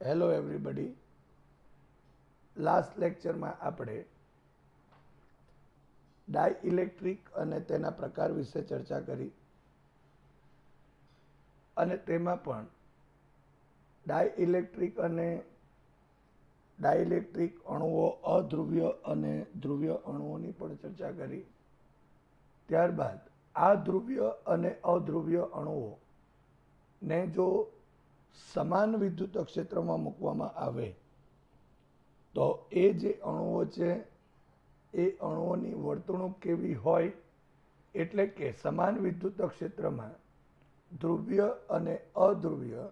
Hello everybody. Last લેક્ચરમાં આપણે dielectric અને તેના પ્રકાર વિશે ચર્ચા કરી અને તેમાં પણ ડાઇઇલેક્ટ્રિક અને ડાઇલેક્ટ્રિક અણુઓ અધ્રુવ્ય અને ધ્રુવ્ય અણુઓની પણ ચર્ચા કરી. ત્યારબાદ આ ધ્રુવ્ય અને અધ્રુવ્ય અણુઓ ને જો સમાન વિદ્યુત ક્ષેત્રમાં મૂકવામાં આવે તો એ જે અણુઓ છે એ અણુઓની વર્તણૂક કેવી હોય, એટલે કે સમાન વિદ્યુત ક્ષેત્રમાં ધ્રુવ્ય અને અધ્રુવ્ય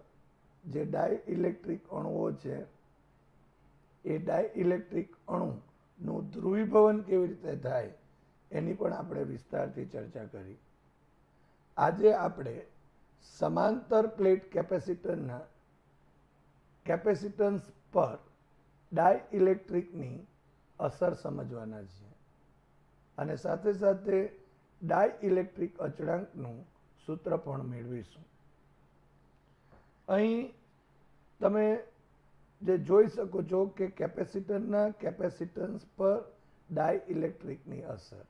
જે ડાઇઇલેક્ટ્રિક અણુઓ છે એ ડાઇઇલેક્ટ્રિક અણુનું ધ્રુવીભવન કેવી રીતે થાય એની પણ આપણે વિસ્તારથી ચર્ચા કરી. આજે આપણે સમાંતર પ્લેટ કેપેસિટરના કેપેસિટન્સ પર ડાઇઇલેક્ટ્રિકની અસર સમજવાના છીએ અને સાથે સાથે ડાઇઇલેક્ટ્રિક અચળાંકનું સૂત્ર પણ મેળવીશું. અહીં તમે જે જોઈ શકો છો કે કેપેસિટરના કેપેસિટન્સ પર ડાઇઇલેક્ટ્રિકની અસર,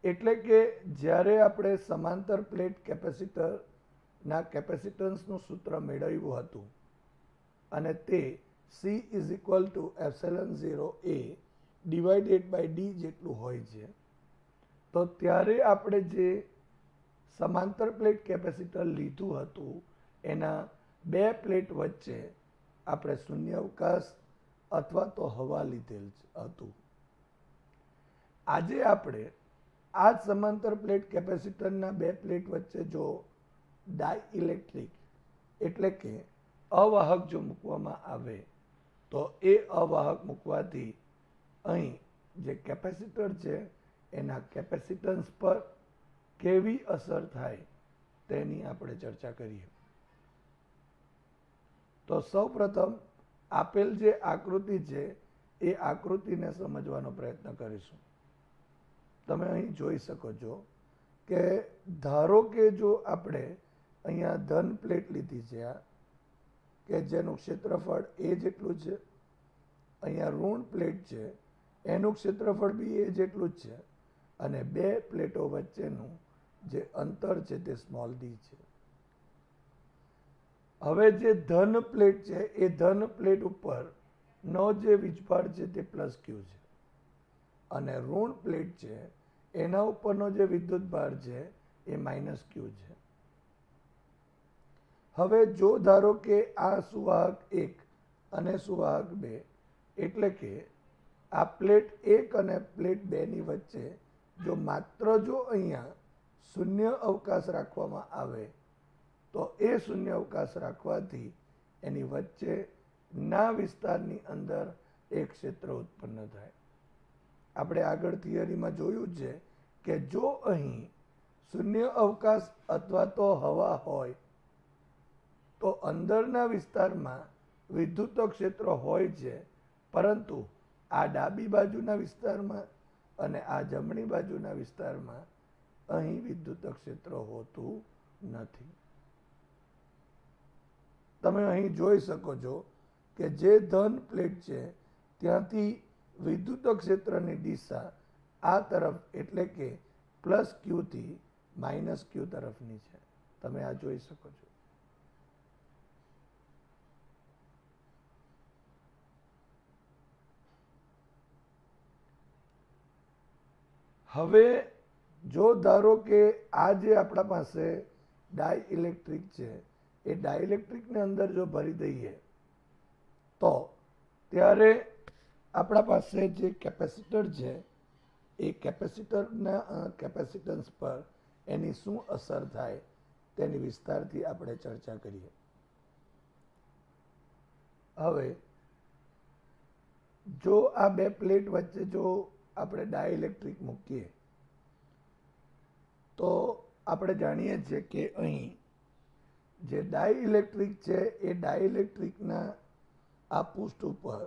એટલે કે જ્યારે આપણે સમાંતર પ્લેટ કેપેસિટરના કેપેસિટન્સનું સૂત્ર મેળવ્યું હતું અને તે C = ε0 A/d જેટલું હોય છે, તો ત્યારે આપણે જે સમાંતર પ્લેટ કેપેસિટર લીધું હતું એના બે પ્લેટ વચ્ચે આપણે શૂન્યાવકાશ અથવા તો હવા લીધેલ હતું. આજે આપણે આ સમાંતર પ્લેટ કેપેસિટરના બે પ્લેટ વચ્ચે જો ડાઇઇલેક્ટ્રિક એટલે કે અવાહક જો મૂકવામાં આવે તો એ અવાહક મૂકવાથી અહીં જે કેપેસિટર છે એના કેપેસિટન્સ પર કેવી અસર થાય તેની આપણે ચર્ચા કરીએ. તો સૌપ્રથમ આપેલ જે આકૃતિ છે એ આકૃતિને સમજવાનો પ્રયત્ન કરીશું. તમે અહીં જોઈ શકો છો કે ધારો કે જો આપણે અહીંયા ધન પ્લેટ લીધી છે કે જેનું ક્ષેત્રફળ એ જેટલું છે, અહીંયા ઋણ પ્લેટ છે એનું ક્ષેત્રફળ બી એ જેટલું જ છે અને બે પ્લેટો વચ્ચેનું જે અંતર છે તે સ્મોલ d છે. હવે જે ધન પ્લેટ છે એ ધન પ્લેટ ઉપરનો જે વીજભાર છે તે +q છે અને ઋણ પ્લેટ છે એના ઉપરનો જે વિદ્યુત ભાર છે એ -q છે. હવે જો ધારો કે આ સુવાહક 1 અને સુવાહક 2 એટલે કે આ પ્લેટ 1 અને પ્લેટ 2 ની વચ્ચે જો માત્ર જો અહીંયા શૂન્ય અવકાશ રાખવામાં આવે તો એ શૂન્ય અવકાશ રાખવાથી એની વચ્ચેના વિસ્તારની અંદર એક ક્ષેત્ર ઉત્પન્ન થાય. આપણે આગળ થિયરીમાં જોયું છે કે જો અહીં શૂન્ય અવકાશ અથવા તો હવા હોય તો અંદરના વિસ્તારમાં વિદ્યુત ક્ષેત્ર હોય છે, પરંતુ આ ડાબી બાજુના વિસ્તારમાં અને આ જમણી બાજુના વિસ્તારમાં અહીં વિદ્યુત ક્ષેત્ર હોતું નથી. તમે અહીં જોઈ શકો છો કે જે ધન પ્લેટ છે ત્યાંથી વિદ્યુત ક્ષેત્રની દિશા આ તરફ એટલે કે +q થી -q તરફની છે. તમે આ જોઈ શકો છો. હવે જો ધારો કે આ જે આપણા પાસે ડાઇલેક્ટ્રિક છે એ ડાઇલેક્ટ્રિકની અંદર જો ભરી દઈએ તો ત્યારે આપણા પાસે જે કેપેસિટર છે એ કેપેસિટરના કેપેસિટન્સ પર એની શું અસર થાય તેની વિસ્તારથી આપણે ચર્ચા કરીએ. હવે જો આ બે પ્લેટ વચ્ચે જો આપણે ડાઇલેક્ટ્રિક મૂકીએ તો આપણે જાણીએ છીએ કે અહીં જે ડાઇલેક્ટ્રિક છે એ ડાઇલેક્ટ્રિકના આ પૃષ્ઠ ઉપર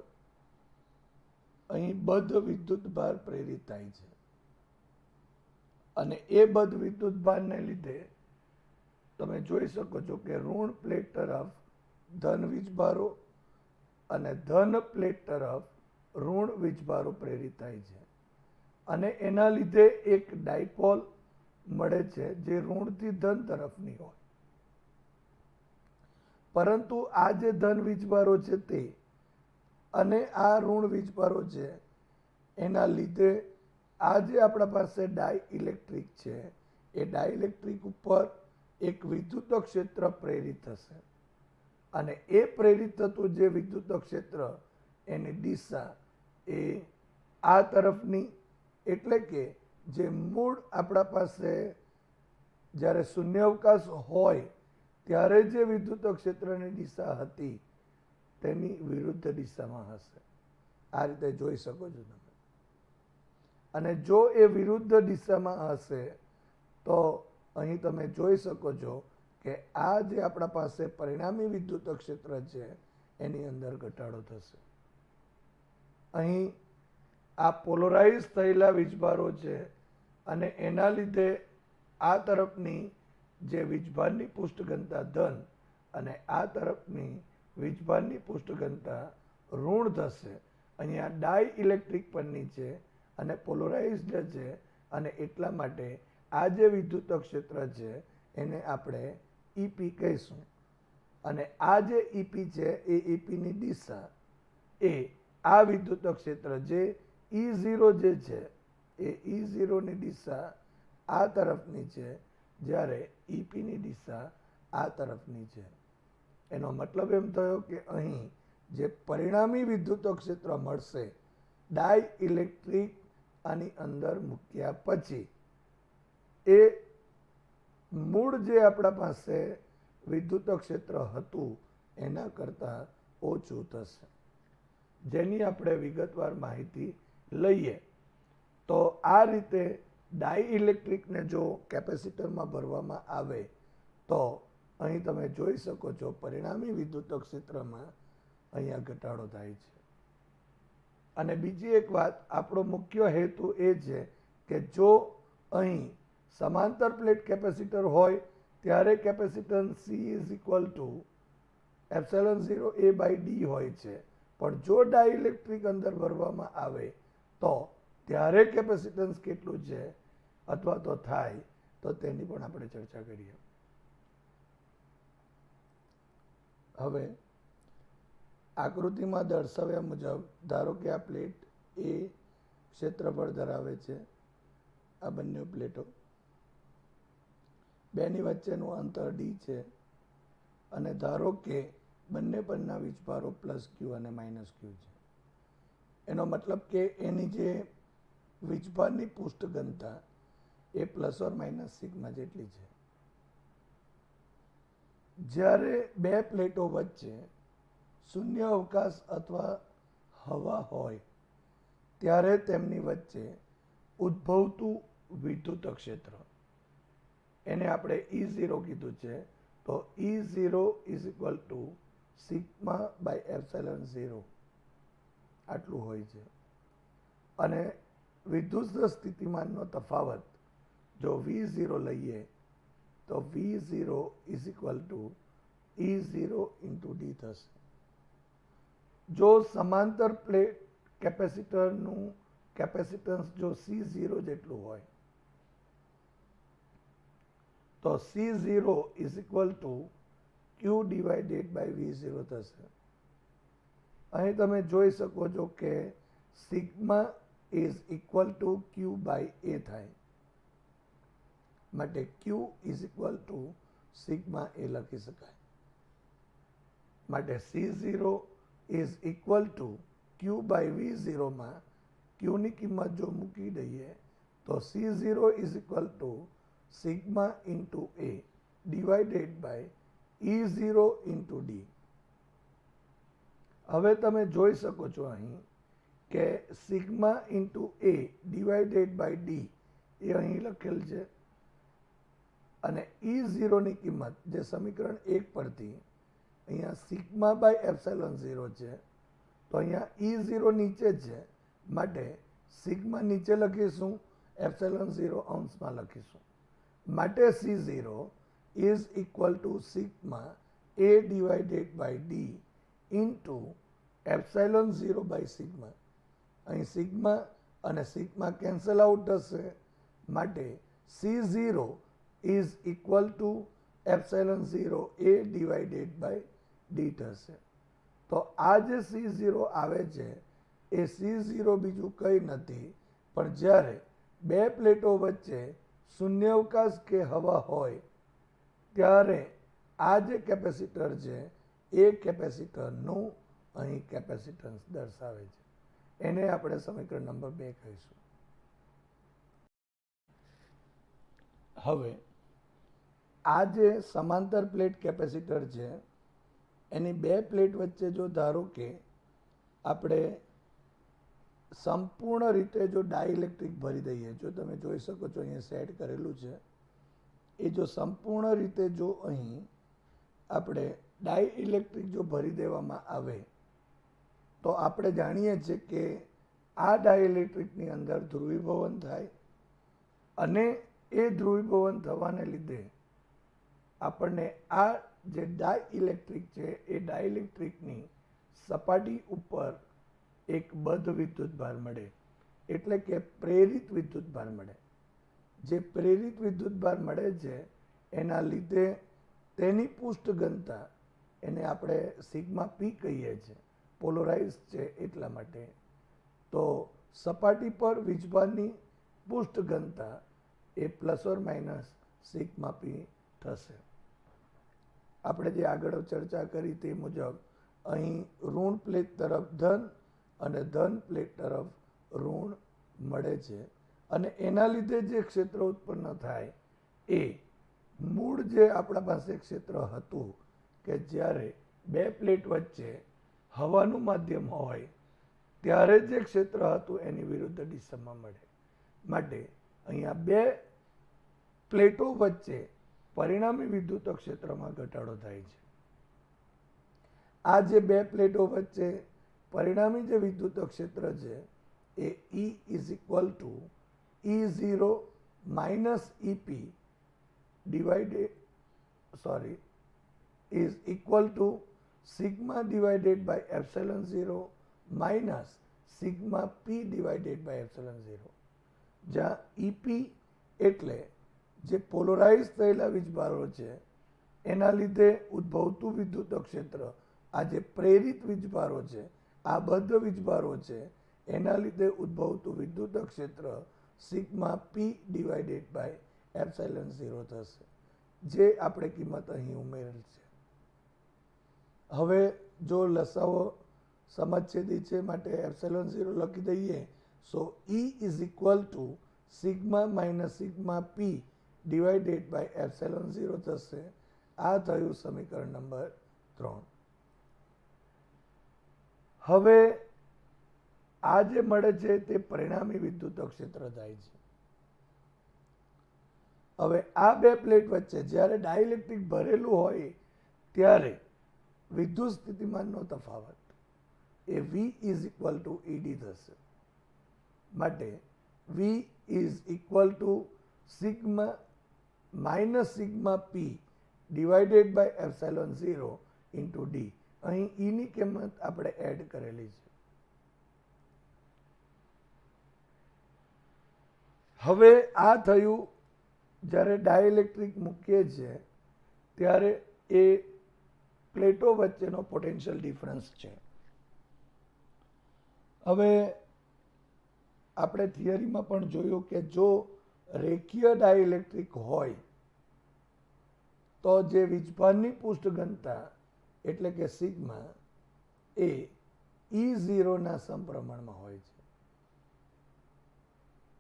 અહીં બદ્ધ વિદ્યુત ભાર પ્રેરિત થાય છે અને એ બદ્ધ વિદ્યુત ભારને લીધે તમે જોઈ શકો છો કે ઋણ પ્લેટ તરફ ધન વીજભારો અને ધન પ્લેટ તરફ ઋણ વીજભારો પ્રેરિત થાય છે અને એના લીધે એક ડાયપોલ મળે છે જે ઋણથી ધન તરફની હોય. પરંતુ આ જે ધન વીજભારો છે તે અને આ ઋણ વીજભારો છે એના લીધે આ જે આપણા પાસે ડાઇલેક્ટ્રિક છે એ ડાઇલેક્ટ્રિક ઉપર એક વિદ્યુત ક્ષેત્ર પ્રેરિત થશે અને એ પ્રેરિત થતું જે વિદ્યુત ક્ષેત્ર એની દિશા એ આ તરફની, એટલે કે જે મૂળ આપણા પાસે જ્યારે શૂન્યાવકાશ હોય ત્યારે જે વિદ્યુત ક્ષેત્રની દિશા હતી તેની વિરુદ્ધ દિશામાં હશે. આ રીતે જોઈ શકો છો તમે. અને જો એ વિરુદ્ધ દિશામાં હશે તો અહીં તમે જોઈ શકો છો કે આ જે આપણા પાસે પરિણામી વિદ્યુત ક્ષેત્ર છે એની અંદર ઘટાડો થશે. અહીં આ પોલરાઇઝ થયેલા વીજભારો છે અને એના લીધે આ તરફની જે વીજભારની પૃષ્ઠ ઘનતા ધન અને આ તરફની વીજભારની પૃષ્ઠ ઘનતા ઋણ થશે. અહીંયા ડાઇલેક્ટ્રિક પરની છે અને પોલરાઇઝ્ડ છે અને એટલા માટે આ જે વિદ્યુત ક્ષેત્ર છે એને આપણે ઈપી કહીશું અને આ જે ઈપી છે એ ઈપીની દિશા એ આ વિદ્યુત ક્ષેત્ર જે E0 જે છે એ E0ની દિશા આ તરફની છે જ્યારે ઈપીની દિશા આ તરફની છે. એનો મતલબ એમ થયો કે અહીં જે પરિણામી વિદ્યુત ક્ષેત્ર મળશે ડાઇલેક્ટ્રિક આની અંદર મૂક્યા પછી એ મૂળ જે આપણા પાસે વિદ્યુત ક્ષેત્ર હતું એના કરતાં ઓછું થશે. જેની આપણે વિગતવાર માહિતી લઈએ તો આ રીતે ડાઇલેક્ટ્રિકને જો કેપેસિટરમાં ભરવામાં આવે તો અહીં તમે જોઈ શકો છો પરિણામી વિદ્યુત ક્ષેત્રમાં અહીંયા ઘટાડો થાય છે. અને બીજી એક વાત, આપણો મુખ્ય હેતુ એ છે કે જો અહીં સમાંતર પ્લેટ કેપેસિટર હોય ત્યારે capacitance C is equal to ε0 A/d હોય છે, પણ જો ડાઇલેક્ટ્રિક અંદર ભરવામાં આવે તો ત્યારે કેપેસિટન્સ કેટલું છે અથવા તો થાય તો તેની પણ આપણે ચર્ચા કરીએ. હવે આકૃતિમાં દર્શાવ્યા મુજબ ધારો કે આ પ્લેટ એ ક્ષેત્રફળ ધરાવે છે, આ બંને પ્લેટો, બેની વચ્ચેનું અંતર d છે અને ધારો કે બંને પરના વીજભારો +q અને -q છે. એનો મતલબ કે એની જે વીજભારની પૃષ્ઠ ઘનતા એ ±σ જેટલી છે. જ્યારે બે પ્લેટો વચ્ચે શૂન્ય અવકાશ અથવા હવા હોય ત્યારે તેમની વચ્ચે ઉદ્ભવતું વિદ્યુત ક્ષેત્ર એને આપણે E0 કીધું છે. તો E0 ઇઝ ઇક્વલ ટુ σ/ε0 આટલું હોય છે. અને વિદ્યુત સ્થિતિમાનનો તફાવત જો V0 લઈએ તો V0 is equal to E0 × d થશે. જો સમાંતર પ્લેટ કેપેસિટરનું કેપેસિટન્સ જો C0 જેટલું હોય તો C0 is equal two Q/V0 થશે. અહીં તમે જોઈ શકો છો કે sigma is equal to Q by A થાય. માટે Q is equal to sigma A લખી શકાય. માટે C0 is equal to Q by V0 માં ક્યુની કિંમત જો મૂકી દઈએ તો C0 is equal to sigma into A divided by E0 into D. હવે તમે જોઈ શકો છો અહીં કે sigma into A divided by D એ અહીં લખેલ છે અને E0ની કિંમત જે સમીકરણ 1 પરથી અહીંયા સિગ્મા બાય એપ્સિલોન 0 છે તો અહીંયા E0 નીચે છે માટે સિગ્મા નીચે લખીશું, એપ્સિલોન 0 અંશમાં લખીશું. માટે C0 is equal to sigma A divided by D into epsilon 0 by sigma. અહીં સિગ્મા અને સિગ્મા કેન્સલ આઉટ થશે માટે C0 is equal to epsilon 0 A divided by D થશે. તો આ જે C0 આવે છે એ C0 બીજું કંઈ નથી પણ જ્યારે બે પ્લેટો વચ્ચે શૂન્યાવકાશ કે હવા હોય ત્યારે આ જે કેપેસિટર છે એ કેપેસિટરનું અહીં કેપેસિટન્સ દર્શાવે છે. એને આપણે સમીકરણ નંબર 2 કહીશું. હવે આ જે સમાંતર પ્લેટ કેપેસિટર છે એની બે પ્લેટ વચ્ચે જો ધારો કે આપણે સંપૂર્ણ રીતે જો ડાઇલેક્ટ્રિક ભરી દઈએ, જો તમે જોઈ શકો છો અહીંયા સેટ કરેલું છે, એ જો સંપૂર્ણ રીતે જો અહીં આપણે ડાઇલેક્ટ્રિક જો ભરી દેવામાં આવે તો આપણે જાણીએ છીએ કે આ ડાઇલેક્ટ્રિકની અંદર ધ્રુવીભવન થાય અને એ ધ્રુવીભવન થવાને લીધે આપણને આ જે ડાઇલેક્ટ્રિક છે એ ડાઇલેક્ટ્રિકની સપાટી ઉપર એક બદ્ધ વિદ્યુતભાર મળે, એટલે કે પ્રેરિત વિદ્યુતભાર મળે. જે પ્રેરિત વિદ્યુતભાર મળે છે એના લીધે તેની પૃષ્ઠ ઘનતા એને આપણે સિગ્મા પી કહીએ છીએ, પોલરાઇઝ છે એટલા માટે. તો સપાટી પર વીજભારની પૃષ્ઠ ઘનતા એ plus or minus sigma P થશે. આપણે જે આગળ ચર્ચા કરી તે મુજબ અહીં ઋણ પ્લેટ તરફ ધન અને ધન પ્લેટ તરફ ઋણ મળે છે અને એના લીધે જે ક્ષેત્ર ઉત્પન્ન થાય એ મૂળ જે આપણા પાસે ક્ષેત્ર હતું કે જ્યારે બે પ્લેટ વચ્ચે હવાનું માધ્યમ હોય ત્યારે જે ક્ષેત્ર હતું એની વિરુદ્ધ દિશામાં મળે. માટે અહીંયા બે પ્લેટો વચ્ચે પરિણામી વિદ્યુત ક્ષેત્રમાં ઘટાડો થાય છે. આ જે બે પ્લેટો વચ્ચે પરિણામી જે વિદ્યુત ક્ષેત્ર છે એ E is equal to E0 minus EP is equal to sigma divided by epsilon 0 minus sigma P divided by epsilon 0. જ્યાં EP એટલે જે પોલરાઇઝ થયેલા વીજભારો છે એના લીધે ઉદ્ભવતું વિદ્યુત ક્ષેત્ર, આ જે પ્રેરિત વીજભારો છે, આ બદ્ધ વીજભારો છે, એના લીધે ઉદ્ભવતું વિદ્યુત ક્ષેત્ર sigma P divided by epsilon 0 થશે, જે આપણે કિંમત અહીં ઉમેરેલ છે. હવે જો લસાવો સમછેદી છે માટે એપ્સિલોન 0 લખી દઈએ so E is equal to sigma minus sigma P divided by epsilon 0 થશે. આ થયું સમીકરણ નંબર 3. હવે આ જે મળે છે તે પરિણામી વિદ્યુત ક્ષેત્ર થાય છે. હવે આ બે પ્લેટ વચ્ચે જ્યારે ડાઇલેક્ટ્રિક ભરેલું હોય ત્યારે વિદ્યુત સ્થિતિમાનનો તફાવત એ V is equal to ED થશે. માટે V is equal to sigma minus sigma P divided by epsilon 0 into D. અહીં ઈની કિંમત આપણે એડ કરેલી છે. હવે આ થયું જ્યારે ડાઇલેક્ટ્રિક મૂકીએ છીએ ત્યારે એ પ્લેટો વચ્ચેનો પોટેન્શિયલ ડિફરન્સ છે. હવે આપણે થિયરીમાં પણ જોયું કે જો રેખીય ડાઇલેક્ટ્રિક હોય તો જે વીજભારની પૃષ્ઠ ઘનતા એટલે કે સિગ્મા એ E0ના સમપ્રમાણમાં હોય છે.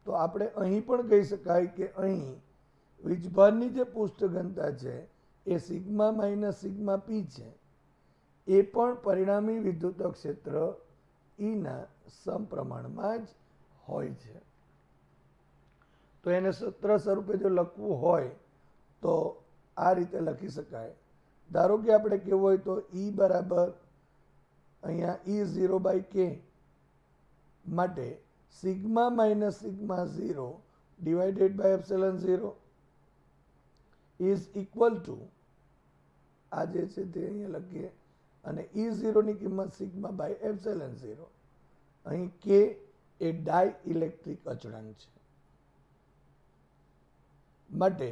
તો આપણે અહીં પણ કહી શકાય કે અહીં વીજભારની જે પૃષ્ઠ ઘનતા છે એ સિગ્મા માઇનસ સિગ્મા પી છે, એ પણ પરિણામી વિદ્યુત ક્ષેત્ર ઈના સમપ્રમાણમાં જ હોય છે. તો એને સૂત્ર સ્વરૂપે જો લખવું હોય તો આ રીતે લખી શકાય. ધારો કે આપણે કેવું હોય તો E બરાબર અહીંયા E0 બાય કે માટે sigma minus sigma 0 divided by epsilon 0 is equal to આ જે છે તે અહીંયા લખીએ અને E0 ની કિંમત સિગ્મા બાય એપ્સિલોન 0. અહીં કે એ ડાઈ ઇલેક્ટ્રિક અચળાંક છે માટે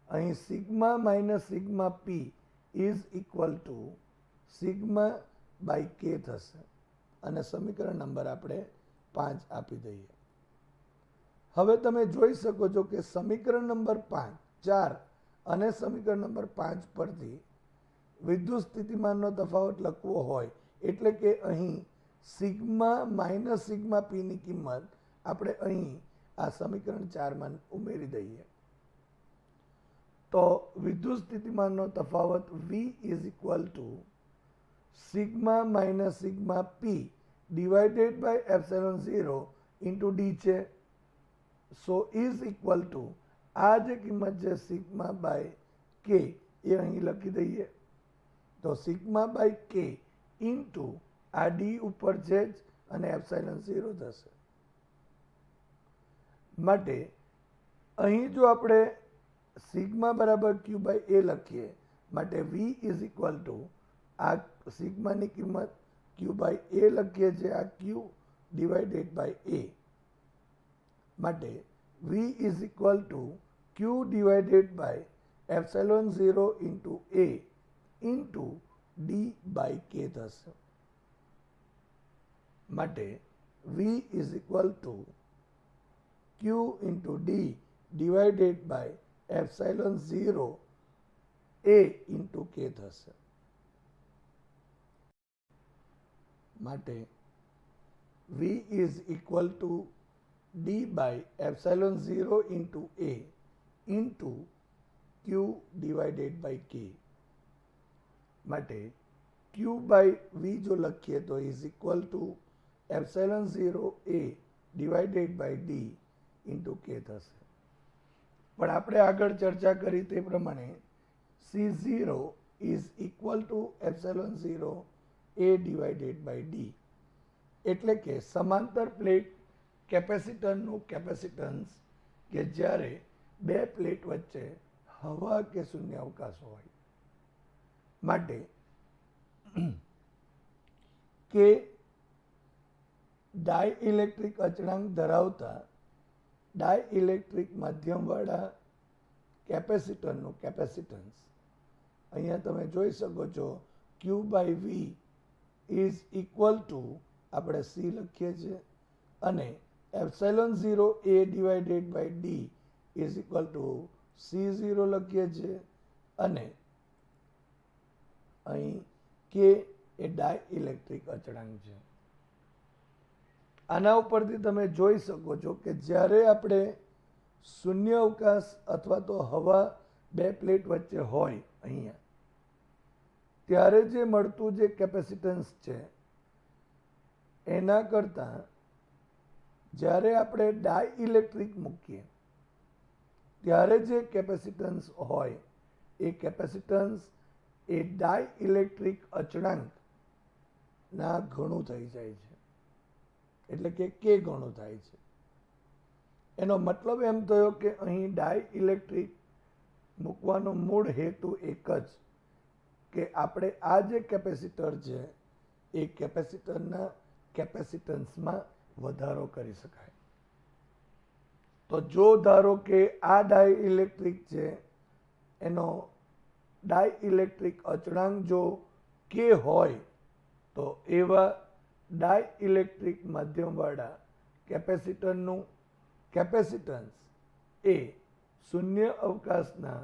અહીં sigma minus sigma P is equal to sigma by K થશે અને સમીકરણ નંબર આપણે 5 આપી દઈએ. હવે તમે જોઈ શકો છો કે સમીકરણ નંબર 5, 4 અને સમીકરણ નંબર 5 પરથી વિદ્યુત સ્થિતિમાનનો તફાવત લખવો હોય એટલે કે અહીં સિગ્મા માઇનસ સિગ્મા પી ની કિંમત આપણે અહીં આ સમીકરણ 4માં ઉમેરી દઈએ તો વિદ્યુત સ્થિતિમાનનો તફાવત V is equal to sigma minus sigma P divided by epsilon 0 into D છે. સો ઇઝ ઇક્વલ ટુ આ જે કિંમત છે સિગ્મા બાય કે એ અહીં લખી દઈએ તો સિગ્મા બાય કે ઇન્ટુ આ ડી ઉપર છે જ અને એપ્સિલોન 0 થશે. માટે અહીં જો આપણે સિગ્મા બરાબર ક્યુ બાય એ લખીએ માટે V ઇઝ ઇક્વલ ટુ આ સિગ્માની કિંમત ક્યુ બાય એ લખીએ છીએ આ ક્યુ ડિવાઇડેડ બાય એ માટે V is equal to Q divided by epsilon 0 into A into D by K થશે. માટે V is equal to Q into D divided by epsilon 0 A into K થશે. માટે V is equal to D by epsilon 0 into A into Q divided by K માટે Q by V જો લખીએ તો is equal to epsilon 0 A divided by D into K થશે. પણ આપણે આગળ ચર્ચા કરી તે પ્રમાણે C0 is equal to epsilon 0 A divided by D એટલે કે સમાંતર પ્લેટ કેપેસિટરનું કેપેસિટન્સ કે જ્યારે બે પ્લેટ વચ્ચે હવા કે શૂન્ય અવકાશ હોય માટે કે ડાઇઇલેક્ટ્રિક અચળાંક ધરાવતા ડાઇઇલેક્ટ્રિક માધ્યમવાળા કેપેસિટરનું કેપેસિટન્સ અહીંયા તમે જોઈ શકો છો Q by V is equal to આપણે સી લખીએ છીએ અને epsilon 0 A divided by D is equal to C0 લખીએ છીએ અને અહીં કે એ ડાઇઇલેક્ટ્રિક અચળાંક છે. આના ઉપરથી તમે જોઈ શકો છો કે જ્યારે આપણે શૂન્ય અવકાશ અથવા તો હવા બે પ્લેટ વચ્ચે હોય અહીંયા ત્યારે જે મળતું જે કેપેસિટન્સ છે એના કરતાં જ્યારે આપણે ડાઇઇલેક્ટ્રિક મૂકીએ ત્યારે જે કેપેસિટન્સ હોય એ કેપેસિટન્સ એ ડાઇઇલેક્ટ્રિક અચળાંકના ઘણું થઈ જાય છે એટલે કે કે ગણું થાય છે. એનો મતલબ એમ થયો કે અહીં ડાઇઇલેક્ટ્રિક મૂકવાનો મૂળ હેતુ એક જ કે આપણે આ જે કેપેસિટર છે એ કેપેસિટરના કેપેસિટન્સમાં વધારો કરી શકાય. તો જો ધારો કે આ ડાઇઇલેક્ટ્રિક છે એનો ડાઇઇલેક્ટ્રિક અચળાંક જો કે હોય તો એવા ડાઇઇલેક્ટ્રિક માધ્યમવાળા કેપેસિટરનું કેપેસિટન્સ એ શૂન્ય અવકાશના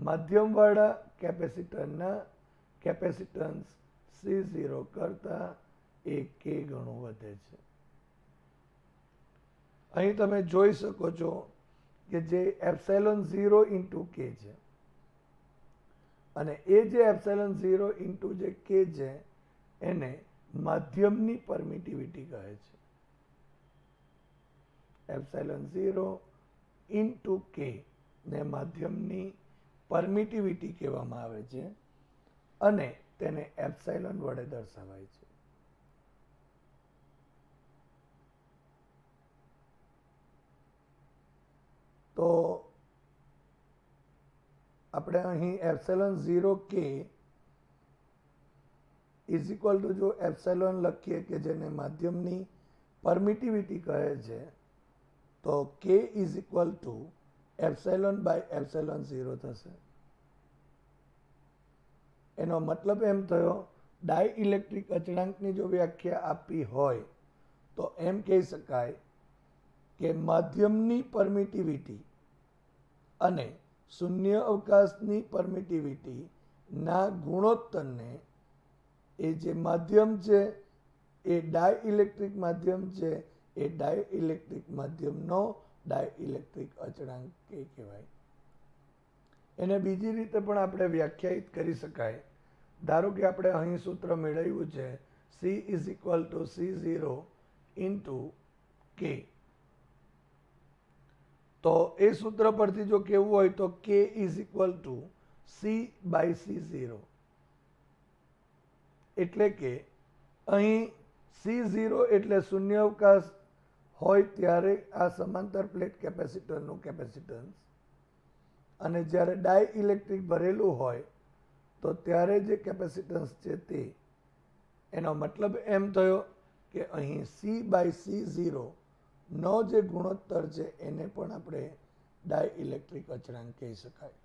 માધ્યમવાળા કેપેસિટરના કેપેસિટન્સ C0 કરતાં એ k ગણું વધે છે. અહીં તમે જોઈ શકો છો કે જે એપ્સાઇલોન 0 ઇન્ટુ k છે અને એ જે એપ્સાઇલોન 0 ઇન્ટુ જે k છે એને માધ્યમની પરમિટિવિટી કહે છે. એપ્સાઇલોન 0 ઇન્ટુ k ને માધ્યમની પરમિટિવિટી કહેવામાં આવે છે અને તેને એપ્સાઇલોન વડે દર્શાવાય છે. તો આપણે અહીં epsilon 0k is equal to જો એપ્સાઇલોન લખીએ કે જેને માધ્યમની પરમિટિવિટી કહે છે તો k is equal to epsilon by epsilon 0 થશે. એનો મતલબ એમ થયો ડાઇઇલેક્ટ્રિક અચળાંકની જો વ્યાખ્યા આપી હોય તો એમ કહી શકાય કે માધ્યમની પરમિટિવિટી અને શૂન્ય અવકાશની પરમિટિવિટી ના ગુણોત્તરને એ જે માધ્યમ છે એ ડાઇઇલેક્ટ્રિક માધ્યમ છે એ ડાઇઇલેક્ટ્રિક માધ્યમનો ડાઇઇલેક્ટ્રિક અચળાંક કહેવાય. એને બીજી રીતે પણ આપણે વ્યાખ્યાયિત કરી શકાય. ધારો કે આપણે અહીં સૂત્ર મેળવ્યું છે C is equal to C0 into k. તો એ સૂત્ર પરથી જો કહેવું હોય તો k is equal to C by C0. એટલે કે અહીં C0 એટલે શૂન્ય અવકાશ હોય ત્યારે આ સમાંતર પ્લેટ કેપેસિટરનું કેપેસિટન્સ અને જ્યારે ડાઇઇલેક્ટ્રિક ભરેલું હોય તો ત્યારે જે કેપેસિટન્સ છે તે. એનો મતલબ એમ થયો કે અહીં C બાય C0 નો જે ગુણોત્તર છે એને પણ આપણે ડાઇઇલેક્ટ્રિક અચળાંક કહી શકાય.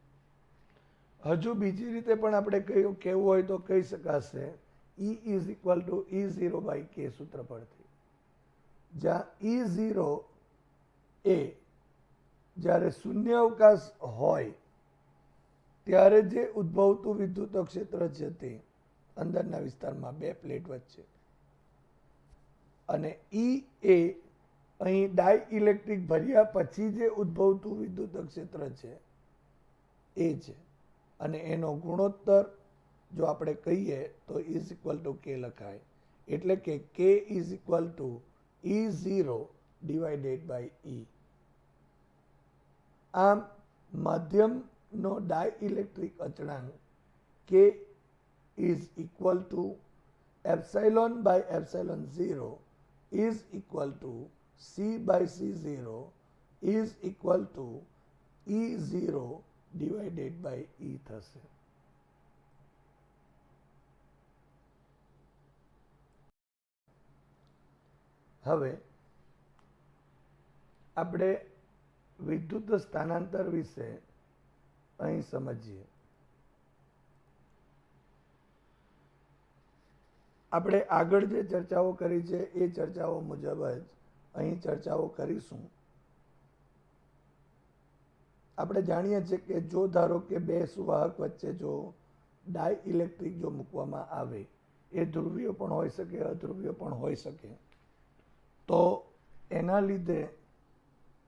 હજુ બીજી રીતે પણ આપણે કહેવું હોય તો કહી શકાશે E is equal to E0 by k સૂત્ર પરથી, જ્યાં E0 એ જ્યારે શૂન્ય અવકાશ હોય ત્યારે જે ઉદ્ભવતું વિદ્યુત ક્ષેત્ર છે તે અંદરના વિસ્તારમાં બે પ્લેટ વચ્ચે, અને E એ અહીં ડાઇઇલેક્ટ્રિક ભર્યા પછી જે ઉદ્ભવતું વિદ્યુત ક્ષેત્ર છે એ છે. અને એનો ગુણોત્તર જો આપણે કહીએ તો ઇઝ ઇક્વલ ટુ k લખાય. એટલે કે k is equal to E0 divided by E. આમ માધ્યમનો ડાઇઇલેક્ટ્રિક અચળાંક k is equal to epsilon by epsilon 0 is equal to C by C0 is equal to E0 divided by E થશે. હવે આપણે વિદ્યુત સ્થાનાંતર વિશે અહીં સમજીએ. આપણે આગળ જે ચર્ચાઓ કરી છે એ ચર્ચાઓ મુજબ જ અહીં ચર્ચાઓ કરીશું. આપણે જાણીએ છીએ કે જો ધારો કે બે સુવાહક વચ્ચે જો ડાઇઇલેક્ટ્રિક જો મૂકવામાં આવે, એ ધ્રુવીય પણ હોઈ શકે, અધ્રુવીય પણ હોઈ શકે, તો એના લીધે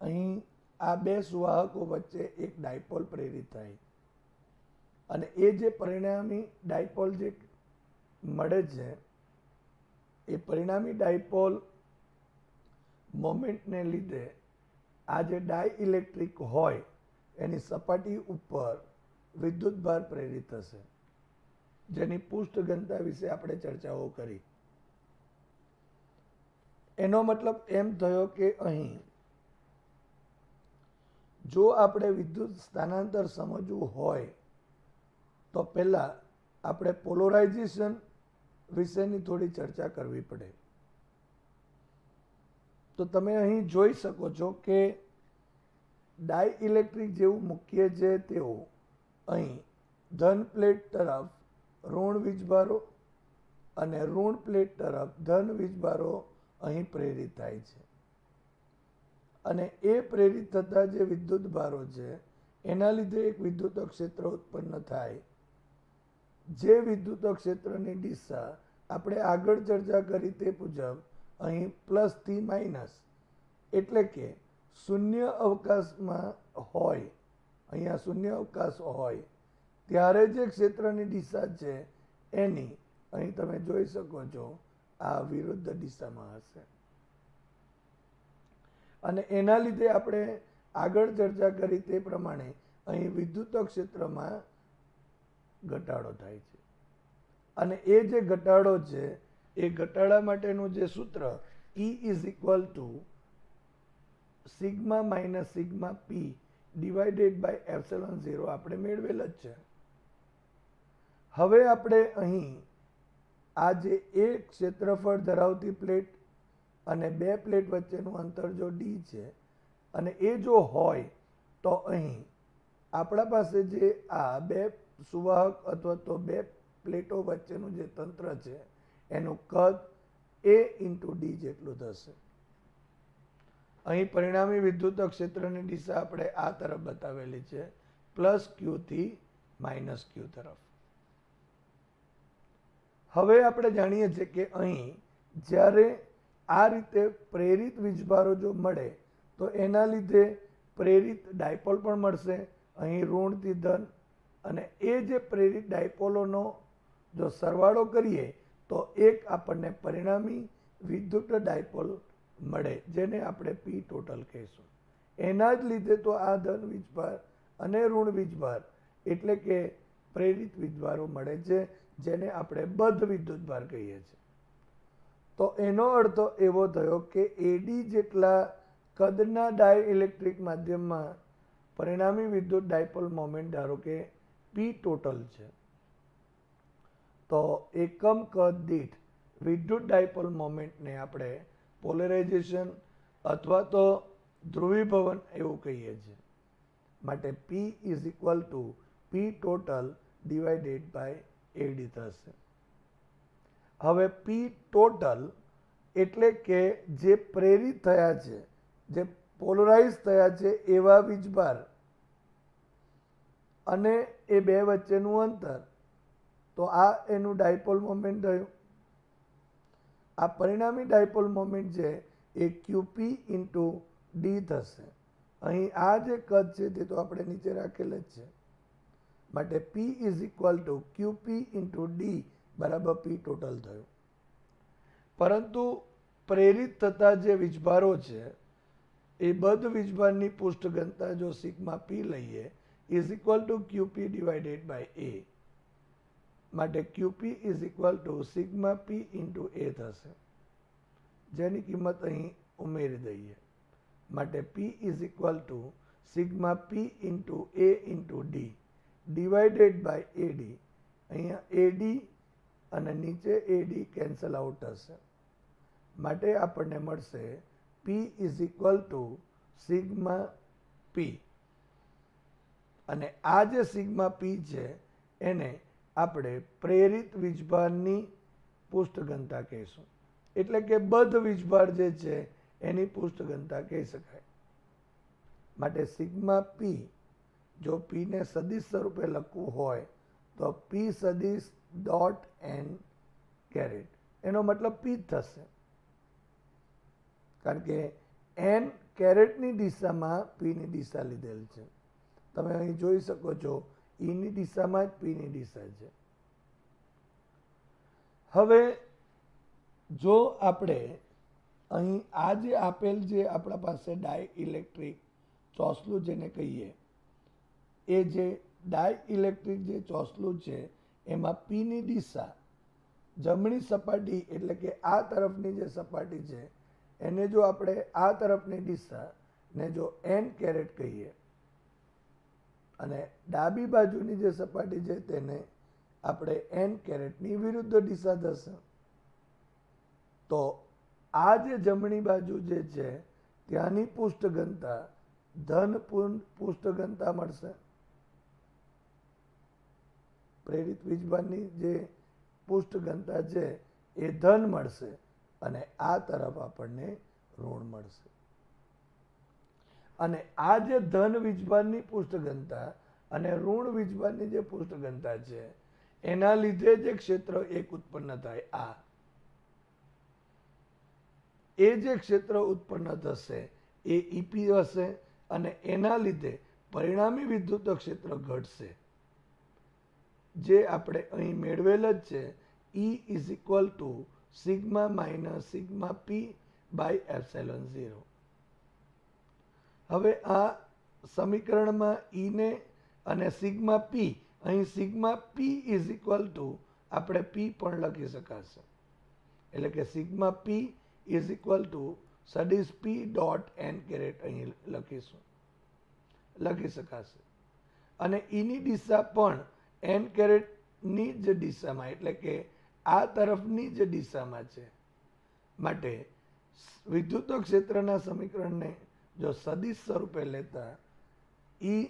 અહીં આ બે સુવાહકો વચ્ચે એક ડાયપોલ પ્રેરિત થાય અને એ જે પરિણામી ડાયપોલ જે મળે છે એ પરિણામી ડાયપોલ મોમેન્ટને લીધે આ જે ડાઇઇલેક્ટ્રિક હોય એની સપાટી ઉપર વિદ્યુતભાર પ્રેરિત થશે, જેની પૃષ્ઠ ઘનતા વિશે આપણે ચર્ચાઓ કરી. એનો મતલબ એમ થયો કે અહીં જો આપણે વિદ્યુત સ્થાનાંતર સમજવું હોય તો પહેલા આપણે પોલરાઇઝેશન વિશેની થોડી ચર્ચા કરવી પડે. તો તમે અહીં જોઈ શકો છો કે ડાઇઇલેક્ટ્રિક જેવું મૂકીએ છે તેવું અહીં ધન પ્લેટ તરફ ઋણ વીજભારો અને ઋણ પ્લેટ તરફ ધન વીજભારો અહીં પ્રેરિત થાય છે. અને એ પ્રેરિત થતા જે વિદ્યુત ભારો છે એના લીધે એક વિદ્યુત ક્ષેત્ર ઉત્પન્ન થાય. જે વિદ્યુત ક્ષેત્રની દિશા આપણે આગળ ચર્ચા કરી તે મુજબ અહીં પ્લસ થી માઇનસ, એટલે કે શૂન્ય અવકાશમાં હોય, અહીંયા શૂન્ય અવકાશ હોય ત્યારે જે ક્ષેત્રની દિશા છે એની અહીં તમે જોઈ શકો છો આ વિરુદ્ધ દિશામાં હશે. અને એના લીધે આપણે આગળ ચર્ચા કરી તે પ્રમાણે અહીં વિદ્યુત ક્ષેત્રમાં ઘટાડો થાય છે. અને એ જે ઘટાડો છે એ ઘટાડા માટેનું જે સૂત્ર E is equal to sigma minus sigma P divided by epsilon 0 આપણે મેળવેલ જ છે. હવે આપણે અહીં આ જે એક ક્ષેત્રફળ ધરાવતી પ્લેટ અને બે પ્લેટ વચ્ચેનું અંતર જો ડી છે અને એ જો હોય તો અહીં આપણા પાસે જે આ બે સુવાહક અથવા તો બે પ્લેટો વચ્ચેનું જે તંત્ર છે એનું કદ એ ઇન્ટુ ડી જેટલું થશે. અહીં પરિણામી વિદ્યુત ક્ષેત્રની દિશા આપણે આ તરફ બતાવેલી છે, પ્લસ ક્યુ થી માઇનસ ક્યુ તરફ. હવે આપણે જાણીએ છીએ કે અહીં જ્યારે આ રીતે પ્રેરિત વીજભારો જો મળે તો એના લીધે પ્રેરિત ડાયપોલ પણ મળશે, અહીં ઋણથી ધન. અને એ જે પ્રેરિત ડાયપોલોનો જો સરવાળો કરીએ તો એક આપણને પરિણામી વિદ્યુત ડાયપોલ મળે, જેને આપણે પી ટોટલ કહીશું. એના જ લીધે તો આ ધન વીજભાર અને ઋણ વીજભાર એટલે કે પ્રેરિત વીજભારો મળે છે, જેને આપણે બદ્ધ વિદ્યુતભાર કહીએ છીએ. તો એનો અર્થ એવો થયો કે એડી જેટલા કદના ડાયઇલેક્ટ્રિક માધ્યમમાં પરિણામી વિદ્યુત ડાયપોલ મોમેન્ટ ધારો કે પી ટોટલ છે, તો એકમ કદ દીઠ વિદ્યુત ડાયપોલ મોમેન્ટને આપણે પોલરાઇઝેશન અથવા તો ધ્રુવીભવન એવું કહીએ છીએ. માટે P is equal to P total divided by AD થશે. હવે પી ટોટલ એટલે કે જે પ્રેરિત થયા છે, જે પોલરાઇઝ થયા છે એવા વીજભાર અને એ બે વચ્ચેનું અંતર, તો આ એનું ડાયપોલ મોમેન્ટ થયું. આ પરિણામી ડાયપોલ મોમેન્ટ છે એ ક્યુપી ઇન્ટુ ડી થશે. અહીં આ જે કદ છે તે તો આપણે નીચે રાખેલ જ છે. માટે P is equal to ક્યુપી into D બરાબર પી ટોટલ થયું. પરંતુ પ્રેરિત થતા જે વીજભારો છે એ બદ્ધ વીજભારની પૃષ્ઠ ઘનતા જો સિગ્મા પી લઈએ is equal to QP divided by A. માટે QP is equal to sigma P into A થશે, જેની કિંમત અહીં ઉમેરી દઈએ. માટે P is equal to sigma P into A into D divided by AD. અહીંયા એડી અને નીચે એડી કેન્સલ આઉટ થશે. માટે આપણને મળશે પી ઇઝ ઇક્વલ ટુ સિગ્મા પી. અને આ જે સિગ્મા પી છે એને આપણે પ્રેરિત વીજભારની પૃષ્ઠ ઘનતા કહીશું, એટલે કે બદ્ધ વીજભાર જે છે એની પૃષ્ઠ ઘનતા કહી શકાય. માટે સિગ્મા પી, જો પી ને સદિશ સ્વરૂપે લખવું હોય તો પી સદિશ ડોટ એન કેરેટ, એનો મતલબ પી જ થશે, કારણ કે એન કેરેટની દિશામાં પીની દિશા લીધેલ છે. તમે અહીં જોઈ શકો છો ઈની દિશામાં જ પીની દિશા છે. હવે જો આપણે અહીં આ જે આપેલ જે આપણા પાસે ડાયઇલેક્ટ્રિક ચોસલું જેને કહીએ, એ જે ડાયઇલેક્ટ્રિક જે ચોસલું છે એમાં પીની દિશા જમણી સપાટી એટલે કે આ તરફની જે સપાટી છે એને જો આપણે આ તરફની દિશા ને જો એન કેરેટ કહીએ અને ડાબી બાજુની જે સપાટી છે તેને આપણે એન કેરેટની વિરુદ્ધ દિશા થશે. તો આ જે જમણી બાજુ જે છે ત્યાંની પૃષ્ઠ ઘનતા ધન પૃષ્ઠ ઘનતા મળશે. પ્રેરિત વીજભારની જે પૃષ્ઠ ઘનતા છે એ ધન મળશે અને આ તરફ આપણને ઋણ મળશે. અને આ જે ધન વીજભારની પૃષ્ઠ ઘનતા અને ઋણ વીજભારની જે પૃષ્ઠ ઘનતા છે એના લીધે જે ક્ષેત્ર એક ઉત્પન્ન થાય આ એ જે ક્ષેત્ર ઉત્પન્ન થશે એ ઈપી હશે અને એના લીધે પરિણામી વિદ્યુત ક્ષેત્ર ઘટશે જે આપણે અહીં મેળવેલ જ છે E is equal to sigma minus sigma P by epsilon 0. હવે આ સમીકરણમાં E ને અને સિગ્મા પી, અહીં sigma P is equal to આપણે પી પણ લખી શકાશે, એટલે કે sigma P is equal to સડીશ પી ડોટ એન કેરેટ અહીં લખી શકાશે. અને ઈની દિશા પણ એન કેરેટની જ દિશામાં, એટલે કે આ તરફની જ દિશામાં છે. માટે વિદ્યુત ક્ષેત્રના સમીકરણને જો સદિશ સ્વરૂપે લેતા ઈ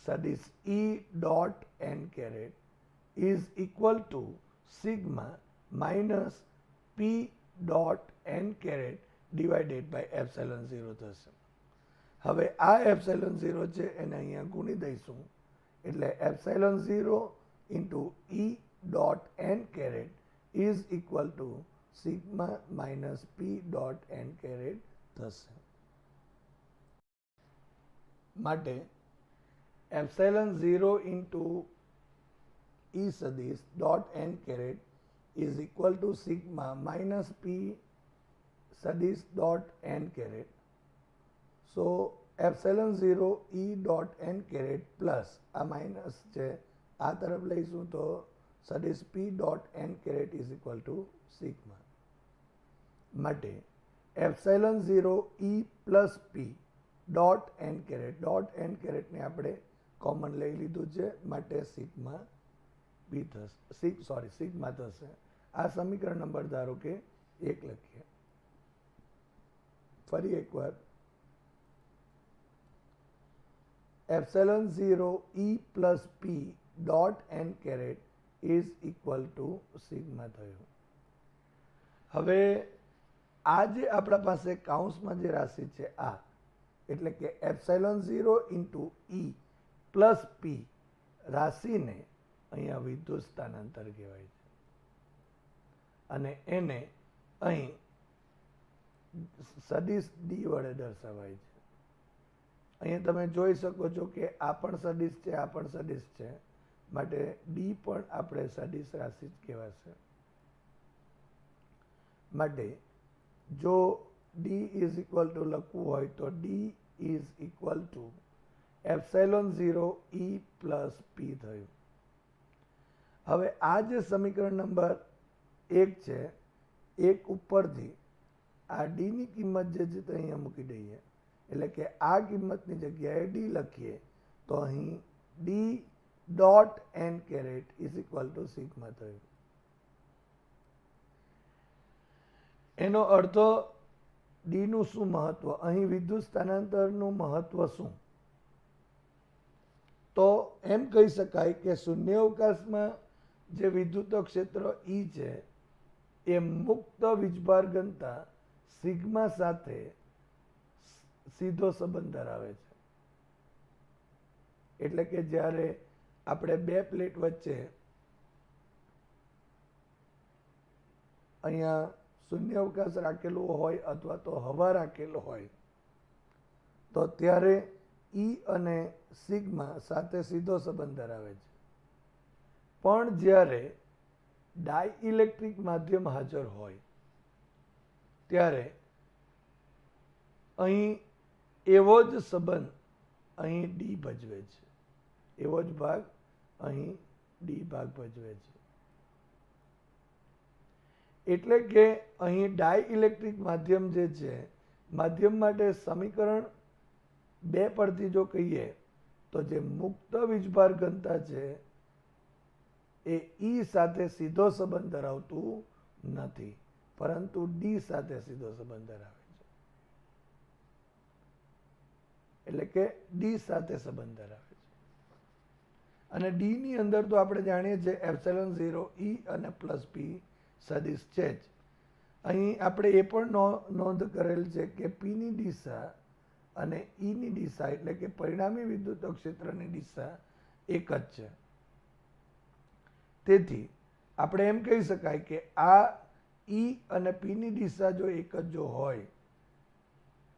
સદિશ E dot N caret is equal to sigma minus P dot N caret divided by epsilon 0 થશે. હવે આ એપ્સિલોન 0 છે એને અહીંયા ગુણી દઈશું, એટલે epsilon 0 into E dot N caret is equal to sigma minus P dot N caret થશે. માટે એપ્સિલોન 0 ઇન્ટુ ઈ સદિશ dot N caret is equal to sigma minus P સદિશ dot N caret. So epsilon 0 E dot N caret plus આ minus છે આ તરફ લઈશું તો સદિશ P dot N caret is equal to sigma. માટે epsilon 0 E plus P dot N કેરેટને આપણે કોમન લઈ લીધું છે, માટે સિગ્મા પી થશે, સિગ્મા થશે. આ સમીકરણ નંબર ધારો કે 1 લખીએ. ફરી એકવાર epsilon 0 E plus P dot N caret is equal to sigma થયું. હવે આ જે આપણા પાસે કાઉન્સમાં જે રાશિ છે આ, એટલે કે એપ્સિલોન 0 ઇન્ટુ ઈ પ્લસ પી રાશિને અહીંયા વિદ્યુત સ્થાનાંતર કહેવાય છે અને એને અહીં સદિશ ડી વડે દર્શાવાય છે. અહીંયા તમે જોઈ શકો છો કે આ પણ સદિશ છે, આ પણ સદિશ છે, માટે ડી પણ આપણે સદિશ રાશિ જ કહેવાશે. માટે જો ડી ઇઝ ઇક્વલ ટુ લખવું હોય તો D is equal to epsilon 0 E plus પી થયું. હવે આ જે સમીકરણ નંબર 1 છે, એક ઉપરથી આ ડીની કિંમત જે છે તે અહીંયા મૂકી દઈએ, એટલે કે આ કિંમતની જગ્યાએ ડી લખીએ તો અહીં D dot N caret is equal to sigma થયું. એનો અર્થ ડીનું શું મહત્વ, અહીં વિદ્યુત સ્થાનાંતરનું મહત્વ શું? તો એમ કહી શકાય કે શૂન્યાવકાશમાં જે વિદ્યુત ક્ષેત્ર ઈ છે એ મુક્ત વીજભાર ઘનતા સિગ્મા સાથે સીધો સંબંધ ધરાવે છે. એટલે કે જ્યારે આપણે બે પ્લેટ વચ્ચે અહીંયા શૂન્યાવકાશ રાખેલો હોય અથવા તો હવા રાખેલો હોય તો ત્યારે ઈ અને સિગ્મા સાથે સીધો સંબંધ ધરાવે છે. પણ જ્યારે ડાઇઇલેક્ટ્રિક માધ્યમ હાજર હોય ત્યારે અહીં એવો જ સંબંધ અહીં ડી ભજવે છે, એવો જ ભાગ અહીં ડી ભાગ ભજવે છે. એટલે કે અહીં ડાઇઇલેક્ટ્રિક માધ્યમ જે છે, માધ્યમ માટે સમીકરણ 2 પરથી જો કહીએ તો જે મુક્ત વીજભાર ઘનતા છે એ ઈ સાથે સીધો સંબંધ ધરાવતું નથી, પરંતુ ડી સાથે સીધો સંબંધ ધરાવે છે. એટલે કે ડી સાથે સંબંધ ધરાવે છે. અને ડી ની અંદર તો આપણે જાણીએ છીએ એપ્સિલોન 0 ઈ અને પ્લસ પી સદિશ છે જ. અહીં આપણે એ પણ નોંધ કરેલ છે કે પીની દિશા અને ઈની દિશા એટલે કે પરિણામી વિદ્યુત ક્ષેત્રની દિશા એક જ છે. તેથી આપણે એમ કહી શકાય કે આ ઈ અને પીની દિશા જો એક જ જો હોય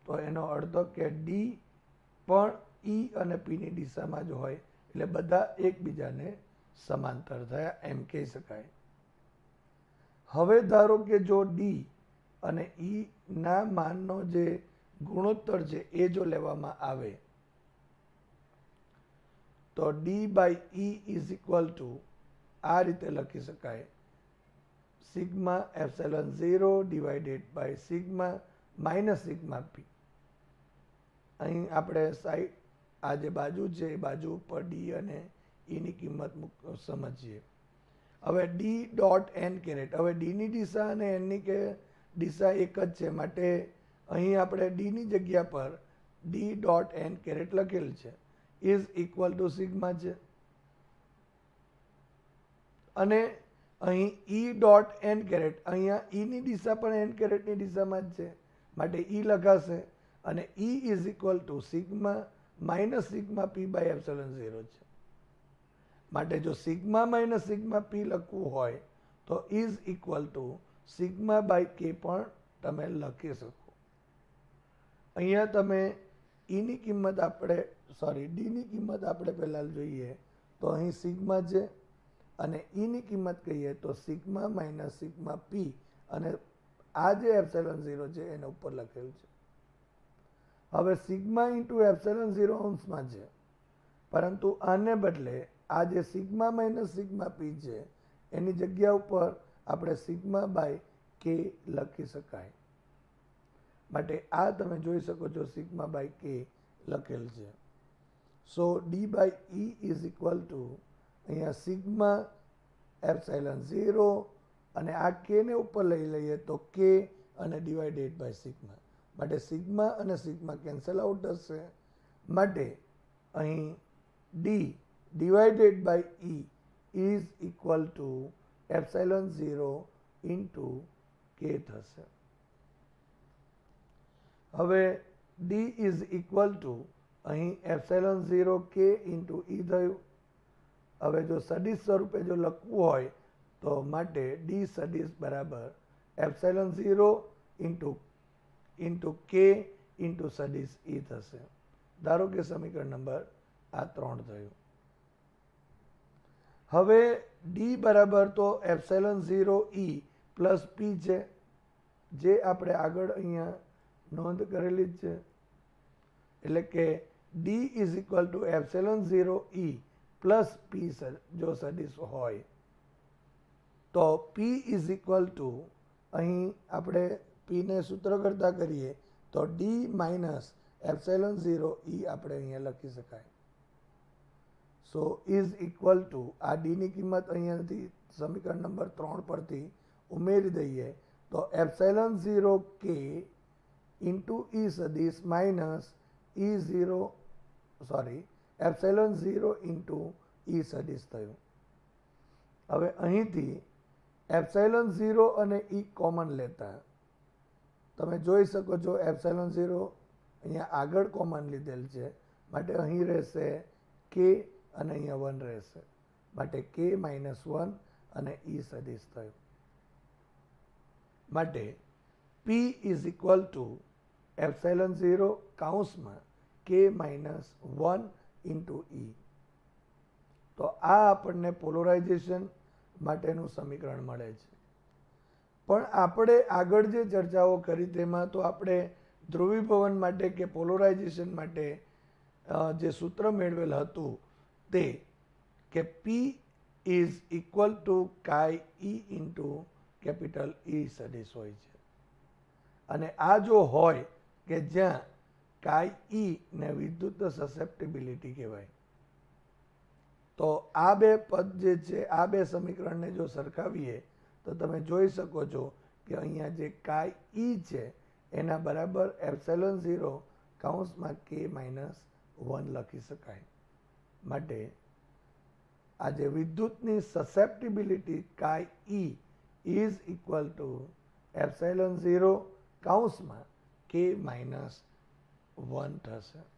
તો એનો અર્થ કે ડી પણ ઈ અને પીની દિશામાં જ હોય, એટલે બધા એકબીજાને સમાંતર થયા એમ કહી શકાય. હવે ધારો કે જો ડી અને ઈ ના માનનો જે ગુણોત્તર છે એ જો લેવામાં આવે તો D by E is equal to આ રીતે લખી શકાય, sigma epsilon 0 divided by sigma minus sigma P. અહીં આપણે સાઈડ આ જે બાજુ છે એ બાજુ ઉપર ડી અને ઈની કિંમત સમજીએ. હવે ડી ડોટ એન કેરેટ, હવે ડીની દિશા અને એનની કે દિશા એક જ છે, માટે અહીં આપણે ડીની જગ્યા પર ડી ડોટ એન કેરેટ લખેલ છે, ઇઝ ઇક્વલ ટુ સિગ્મા છે. અને અહીં ઈ ડોટ એન કેરેટ, અહીંયા ઈની દિશા પણ એન કેરેટની દિશામાં જ છે, માટે ઈ લખાશે અને E is equal to sigma minus sigma P by epsilon 0 છે. માટે જો સિગ્મા માઇનસ સિગ્મા પી લખવું હોય તો is equal to sigma by K પણ તમે લખી શકો. અહીંયા તમે ઈની કિંમત ડીની કિંમત આપણે પહેલાં જોઈએ તો અહીં સિગ્મા છે અને ઈની કિંમત કહીએ તો સિગ્મા માઇનસ સિગ્મા પી અને આ જે એપ્સિલોન 0 છે એના ઉપર લખેલું છે. હવે સિગ્મા ઇન્ટુ એપ્સિલોન 0 અંશમાં છે, પરંતુ આને બદલે આ જે સિગ્મા માઇનસ સિગ્મા પી છે એની જગ્યા ઉપર આપણે સિગ્મા બાય કે લખી શકાય. માટે આ તમે જોઈ શકો છો સિગ્મા બાય કે લખેલ છે. So D by E is equal to અહીંયા સિગ્મા એપ્સિલોન 0 અને આ કે ને ઉપર લઈ લઈએ તો કે અને ડિવાઇડેડ બાય સિગ્મા, માટે સિગ્મા અને સિગ્મા કેન્સલ આઉટ થશે. માટે અહીં D divided by E is equal to epsilon 0 into K થશે. હવે ડી ઇઝ ઇક્વલ ટુ અહીં એપ્સિલોન 0 કે ઇન્ટુ ઈ થયું. હવે જો સદિશ સ્વરૂપે જો લખવું હોય તો માટે ડી સદિશ બરાબર એપ્સિલોન 0 ઇન્ટુ કે ઇન્ટુ સદિશ ઈ થશે. ધારો કે સમીકરણ નંબર આ 3 થયું. હવે ડી બરાબર તો એપ્સિલોન 0 ઈ પ્લસ પી છે, જે આપણે આગળ અહીંયા નોંધ કરેલી જ છે. એટલે કે D is equal to epsilon 0 E plus પી જો સદિશ હોય તો પી ઇઝ ઇક્વલ ટુ અહીં આપણે પીને સૂત્ર કરતા કરીએ તો ડી માઇનસ એપ્સિલોન 0 ઈ આપણે અહીંયા લખી શકાય. સો ઇઝ ઇક્વલ ટુ આ ડીની કિંમત અહીંયાથી સમીકરણ નંબર 3 પરથી ઉમેરી દઈએ તો એપ્સિલોન 0 કે ઇન્ટુ ઈ સદિશ માઇનસ એપ્સિલોન 0 ઇન્ટુ ઈ સદિશ થયું. હવે અહીંથી એપ્સિલોન 0 અને ઈ કોમન લેતા તમે જોઈ શકો છો એપ્સિલોન 0 અહીંયા આગળ કોમન લીધેલ છે, માટે અહીં રહેશે કે અને અહીંયા 1 રહેશે, માટે કે માઇનસ 1 અને ઈ સદિશ થયું. માટે P is equal to epsilon 0 કૌંસમાં કે માઇનસ 1 ઇન્ટુ ઈ. તો આ આપણને પોલરાઇઝેશન માટેનું સમીકરણ મળે છે. પણ આપણે આગળ જે ચર્ચાઓ કરી તેમાં તો આપણે ધ્રુવીભવન માટે કે પોલરાઇઝેશન માટે જે સૂત્ર મેળવેલ હતું તે કે પી ઇઝ ઇક્વલ ટુ કાઈ ઈ ઇન્ટુ કેપિટલ ઈ સદિશ હોય છે. અને આ જો હોય કે જ્યાં કાઈ ઈ ને વિદ્યુત સસેપ્ટિબિલિટી કહેવાય, તો આ બે પદ જે છે આ બે સમીકરણને જો સરખાવીએ તો તમે જોઈ શકો છો કે અહીંયા જે કાઈ ઈ છે એના બરાબર એપ્સિલોન 0 કૌંસમાં કે માઇનસ 1 લખી શકાય. માટે આ જે વિદ્યુતની સસેપ્ટિબિલિટી કાઈ ઈ ઇઝ ઇક્વલ ટુ એપ્સિલોન 0 કૌંસમાં કે માઇનસ 1 થશે.